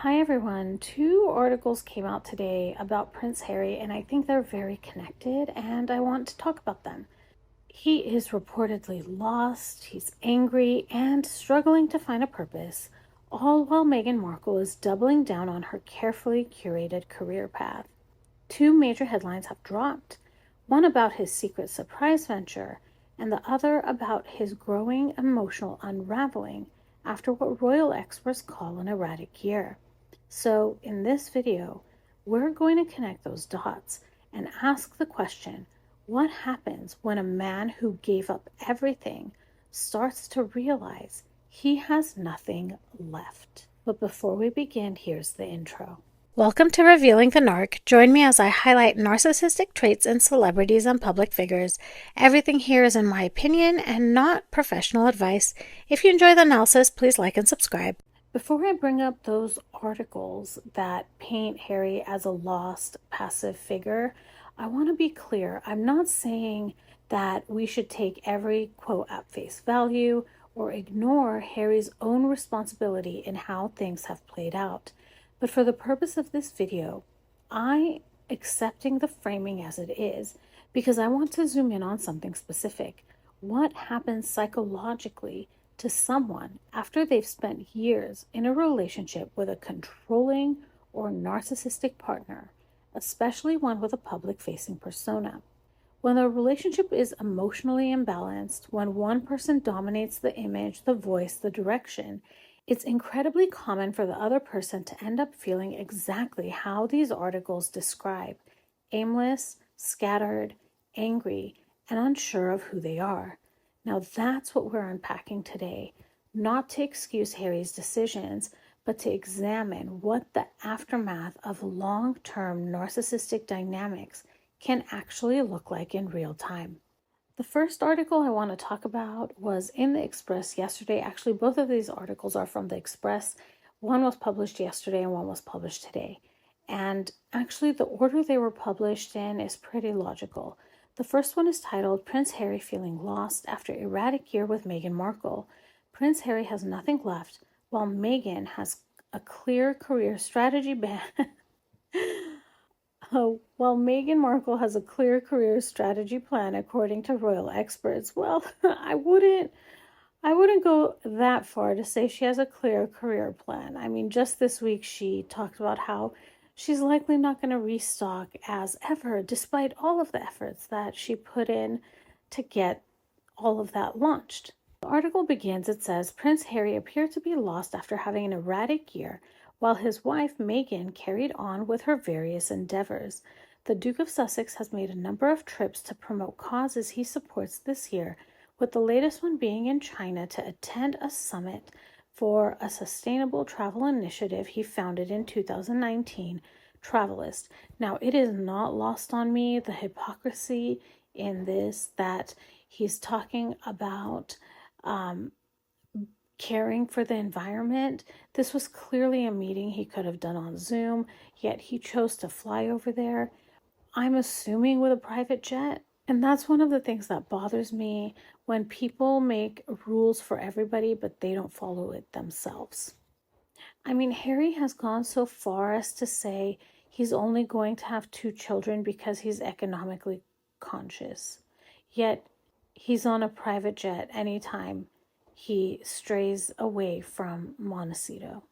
Hi everyone. Two articles came out today about Prince Harry, and I think they're very connected, and I want to talk about them. He is reportedly lost, he's angry, and struggling to find a purpose, all while Meghan Markle is doubling down on her carefully curated career path. Two major headlines have dropped, one about his secret surprise venture, and the other about his growing emotional unraveling after what royal experts call an erratic year. So, in this video, we're going to connect those dots and ask the question, what happens when a man who gave up everything starts to realize he has nothing left? But before we begin, here's the intro. Welcome to Revealing the Narc. Join me as I highlight narcissistic traits in celebrities and public figures. Everything here is in my opinion and not professional advice. If you enjoy the analysis, please like and subscribe. Before I bring up those articles that paint Harry as a lost, passive figure, I want to be clear. I'm not saying that we should take every quote at face value or ignore Harry's own responsibility in how things have played out. But for the purpose of this video, I accepting the framing as it is because I want to zoom in on something specific. What happens psychologically to someone after they've spent years in a relationship with a controlling or narcissistic partner, especially one with a public-facing persona? When the relationship is emotionally imbalanced, when one person dominates the image, the voice, the direction, it's incredibly common for the other person to end up feeling exactly how these articles describe: aimless, scattered, angry, and unsure of who they are. Now that's what we're unpacking today, not to excuse Harry's decisions, but to examine what the aftermath of long-term narcissistic dynamics can actually look like in real time. The first article I want to talk about was in the Express yesterday. Actually, both of these articles are from the Express. One was published yesterday and one was published today. And actually, the order they were published in is pretty logical. The first one is titled Prince Harry Feeling Lost After Erratic Year with Meghan Markle. Prince Harry has nothing left, while Meghan has a clear career strategy ban. While Meghan Markle has a clear career strategy plan, according to royal experts. Well, I wouldn't go that far to say she has a clear career plan. I mean, just this week she talked about how she's likely not going to restock as ever, despite all of the efforts that she put in to get all of that launched. The article begins, it says, Prince Harry appeared to be lost after having an erratic year, while his wife Meghan carried on with her various endeavors. The Duke of Sussex has made a number of trips to promote causes he supports this year, with the latest one being in China to attend a summit for a sustainable travel initiative he founded in 2019, Travelist. Now, it is not lost on me the hypocrisy in this, that he's talking about caring for the environment. This was clearly a meeting he could have done on Zoom, yet he chose to fly over there, I'm assuming with a private jet. And that's one of the things that bothers me, when people make rules for everybody, but they don't follow it themselves. I mean, Harry has gone so far as to say he's only going to have 2 children because he's economically conscious. Yet he's on a private jet anytime he strays away from Montecito.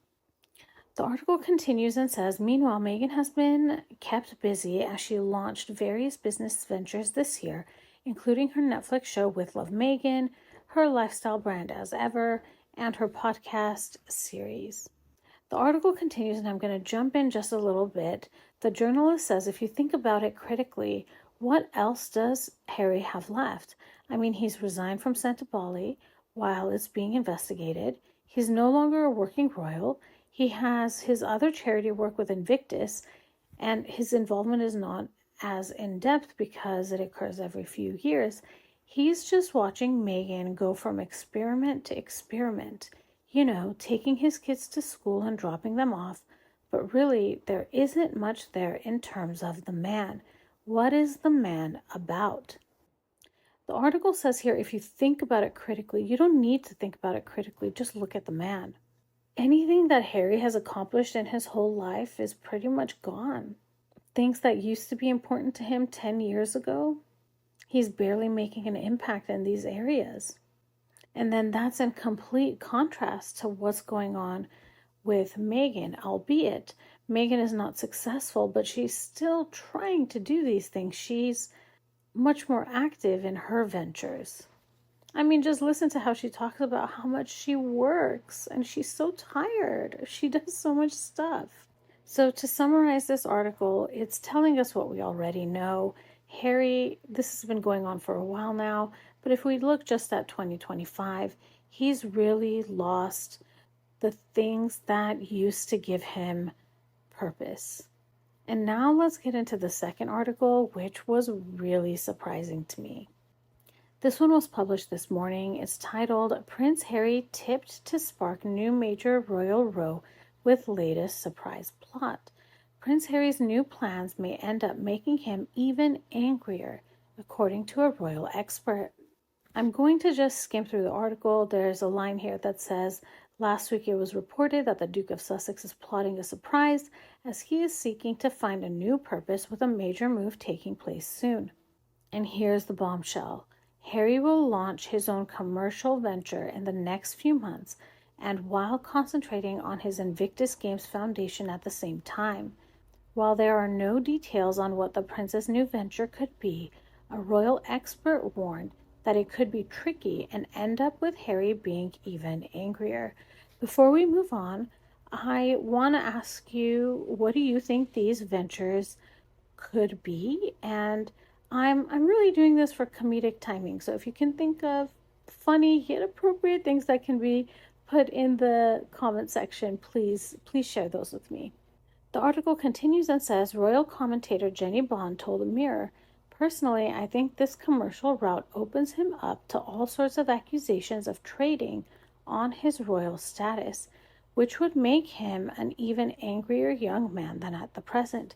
The article continues and says, meanwhile, Meghan has been kept busy as she launched various business ventures this year, including her Netflix show With Love Meghan, her lifestyle brand As Ever, and her podcast series. The article continues, and I'm going to jump in just a little bit. The journalist says, if you think about it critically, what else does Harry have left? I mean, he's resigned from Santa Bali while it's being investigated. He's no longer a working royal. He has his other charity work with Invictus, and his involvement is not as in-depth because it occurs every few years. He's just watching Meghan go from experiment to experiment, taking his kids to school and dropping them off. But really, there isn't much there in terms of the man. What is the man about? The article says here, if you think about it critically, you don't need to think about it critically. Just look at the man. Anything that Harry has accomplished in his whole life is pretty much gone. Things that used to be important to him 10 years ago, he's barely making an impact in these areas. And then that's in complete contrast to what's going on with Meghan, albeit Meghan is not successful, but she's still trying to do these things. She's much more active in her ventures. I mean, just listen to how she talks about how much she works and she's so tired. She does so much stuff. So, to summarize this article, it's telling us what we already know. Harry, this has been going on for a while now, but if we look just at 2025, he's really lost the things that used to give him purpose. And now let's get into the second article, which was really surprising to me. This one was published this morning. It's titled, Prince Harry Tipped to Spark New Major Royal Row with Latest Surprise Plot. Prince Harry's new plans may end up making him even angrier, according to a royal expert. I'm going to just skim through the article. There's a line here that says, last week it was reported that the Duke of Sussex is plotting a surprise as he is seeking to find a new purpose with a major move taking place soon. And here's the bombshell. Harry will launch his own commercial venture in the next few months, and while concentrating on his Invictus Games Foundation at the same time. While there are no details on what the prince's new venture could be, a royal expert warned that it could be tricky and end up with Harry being even angrier. Before we move on, I want to ask you, what do you think these ventures could be? And I'm really doing this for comedic timing. So if you can think of funny yet appropriate things that can be put in the comment section, please share those with me. The article continues and says, royal commentator Jenny Bond told the Mirror, personally, I think this commercial route opens him up to all sorts of accusations of trading on his royal status, which would make him an even angrier young man than at the present.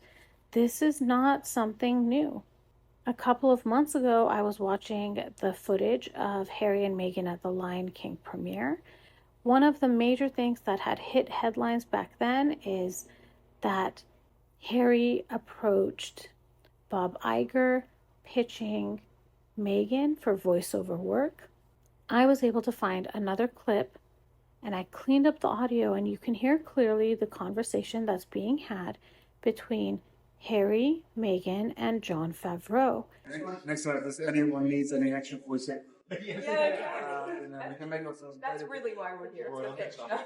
This is not something new. A couple of months ago, I was watching the footage of Harry and Meghan at the Lion King premiere. One of the major things that had hit headlines back then is that Harry approached Bob Iger pitching Meghan for voiceover work. I was able to find another clip and I cleaned up the audio, and you can hear clearly the conversation that's being had between Harry, Meghan, and Jon Favreau. Next time, if anyone needs any extra voice, that's really why we're here. It's okay.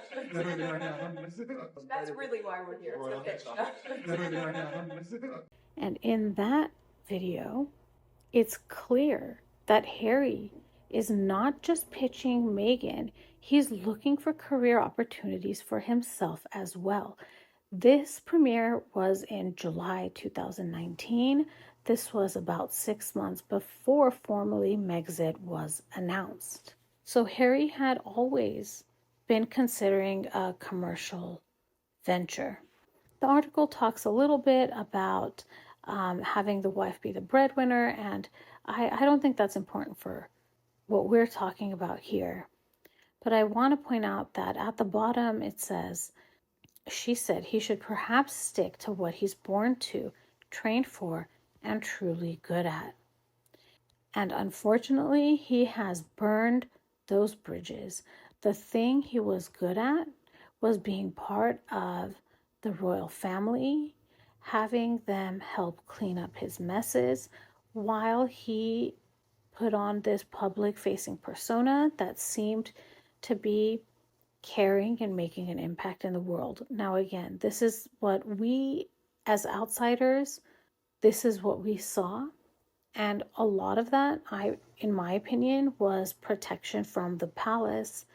That's really why we're here. It's okay. And in that video, it's clear that Harry is not just pitching Meghan, he's looking for career opportunities for himself as well. This premiere was in July 2019. This was about 6 months before formally Megxit was announced. So Harry had always been considering a commercial venture. The article talks a little bit about having the wife be the breadwinner, and I don't think that's important for what we're talking about here. But I want to point out that at the bottom it says, she said he should perhaps stick to what he's born to, trained for, and truly good at. And unfortunately, he has burned those bridges. The thing he was good at was being part of the royal family, having them help clean up his messes while he put on this public-facing persona that seemed to be caring and making an impact in the world. Now, again, this is what we, as outsiders, this is what we saw. And a lot of that, in my opinion, was protection from the palace,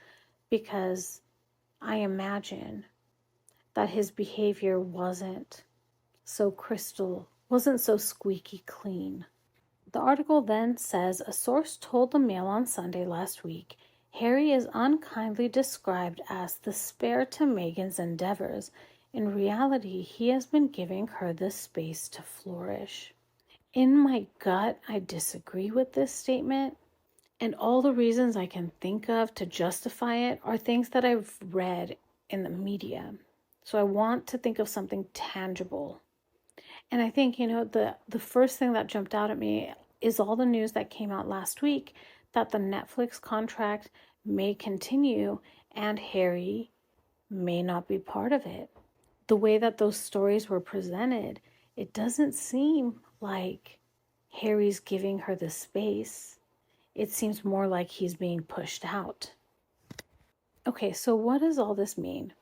because I imagine that his behavior wasn't so squeaky clean. The article then says, a source told the Mail on Sunday last week, Harry is unkindly described as the spare to Meghan's endeavors. In reality, he has been giving her the space to flourish. In my gut, I disagree with this statement, and all the reasons I can think of to justify it are things that I've read in the media. So I want to think of something tangible. And I think, the first thing that jumped out at me is all the news that came out last week that the Netflix contract may continue and Harry may not be part of it. The way that those stories were presented, it doesn't seem like Harry's giving her the space. It seems more like he's being pushed out. Okay, so what does all this mean?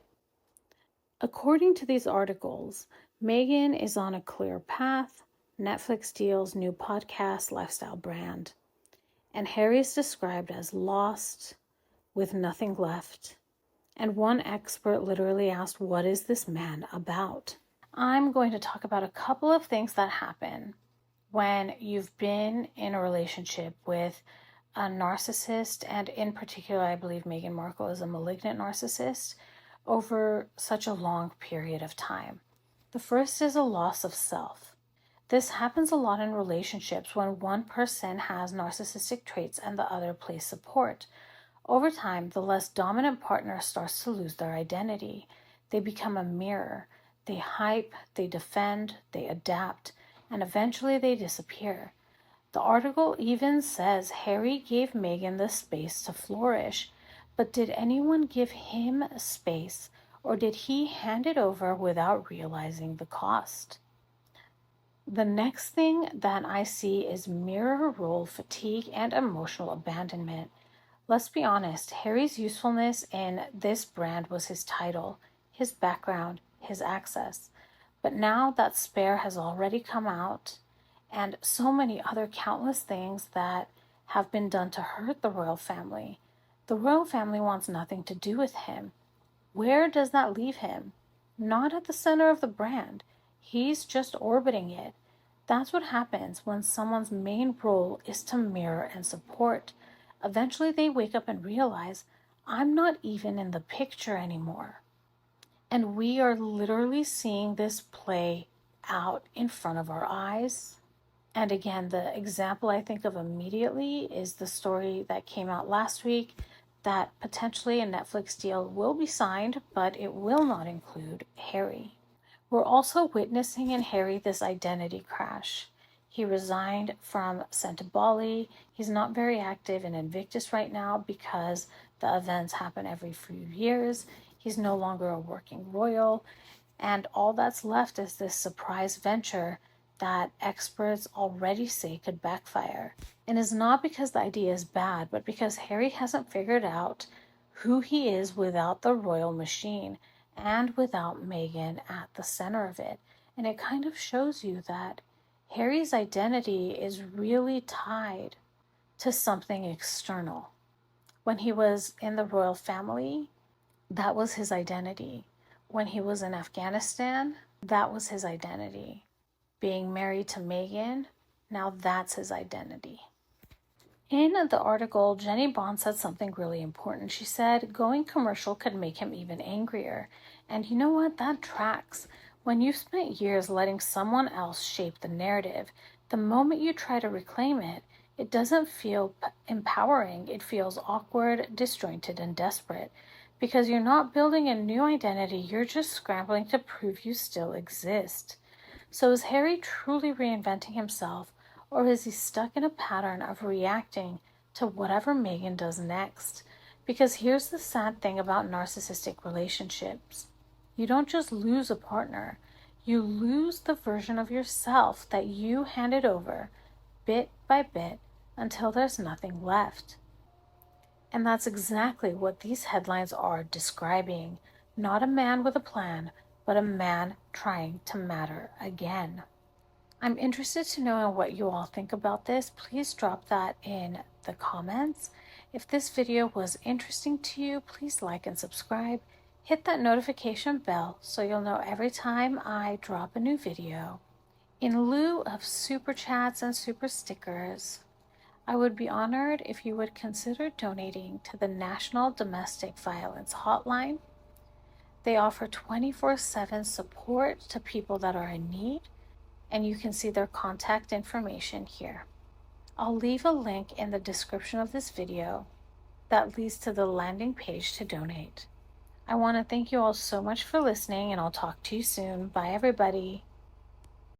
According to these articles, Meghan is on a clear path, Netflix deals new podcast lifestyle brand, and Harry is described as lost, with nothing left. And one expert literally asked, what is this man about? I'm going to talk about a couple of things that happen when you've been in a relationship with a narcissist, and in particular, I believe Meghan Markle is a malignant narcissist, over such a long period of time. The first is a loss of self. This happens a lot in relationships when one person has narcissistic traits and the other plays support. Over time, the less dominant partner starts to lose their identity. They become a mirror. They hype, they defend, they adapt, and eventually they disappear. The article even says Harry gave Meghan the space to flourish, but did anyone give him space, or did he hand it over without realizing the cost? The next thing that I see is mirror role fatigue and emotional abandonment. Let's be honest, Harry's usefulness in this brand was his title, his background, his access. But now that Spare has already come out, and so many other countless things that have been done to hurt the royal family, the royal family wants nothing to do with him. Where does that leave him? Not at the center of the brand. He's just orbiting it. That's what happens when someone's main role is to mirror and support. Eventually they wake up and realize, I'm not even in the picture anymore. And we are literally seeing this play out in front of our eyes. And again, the example I think of immediately is the story that came out last week that potentially a Netflix deal will be signed, but it will not include Harry. We're also witnessing in Harry this identity crash. He resigned from Bali. He's not very active in Invictus right now because the events happen every few years. He's no longer a working royal, and all that's left is this surprise venture that experts already say could backfire. And it's not because the idea is bad, but because Harry hasn't figured out who he is without the royal machine and without Meghan at the center of it. And it kind of shows you that Harry's identity is really tied to something external. When he was in the royal family, that was his identity. When he was in Afghanistan, that was his identity. Being married to Meghan, now that's his identity. In the article, Jenny Bond said something really important. She said going commercial could make him even angrier. And you know what? That tracks. When you've spent years letting someone else shape the narrative, the moment you try to reclaim it, it doesn't feel empowering. It feels awkward, disjointed, and desperate. Because you're not building a new identity, you're just scrambling to prove you still exist. So is Harry truly reinventing himself, or is he stuck in a pattern of reacting to whatever Meghan does next? Because here's the sad thing about narcissistic relationships. You don't just lose a partner, you lose the version of yourself that you handed over bit by bit until there's nothing left. And that's exactly what these headlines are describing. Not a man with a plan, but a man trying to matter again. I'm interested to know what you all think about this. Please drop that in the comments. If this video was interesting to you, please like and subscribe. Hit that notification bell so you'll know every time I drop a new video. In lieu of super chats and super stickers, I would be honored if you would consider donating to the National Domestic Violence Hotline. They offer 24/7 support to people that are in need, and you can see their contact information here. I'll leave a link in the description of this video that leads to the landing page to donate. I want to thank you all so much for listening, and I'll talk to you soon. Bye, everybody.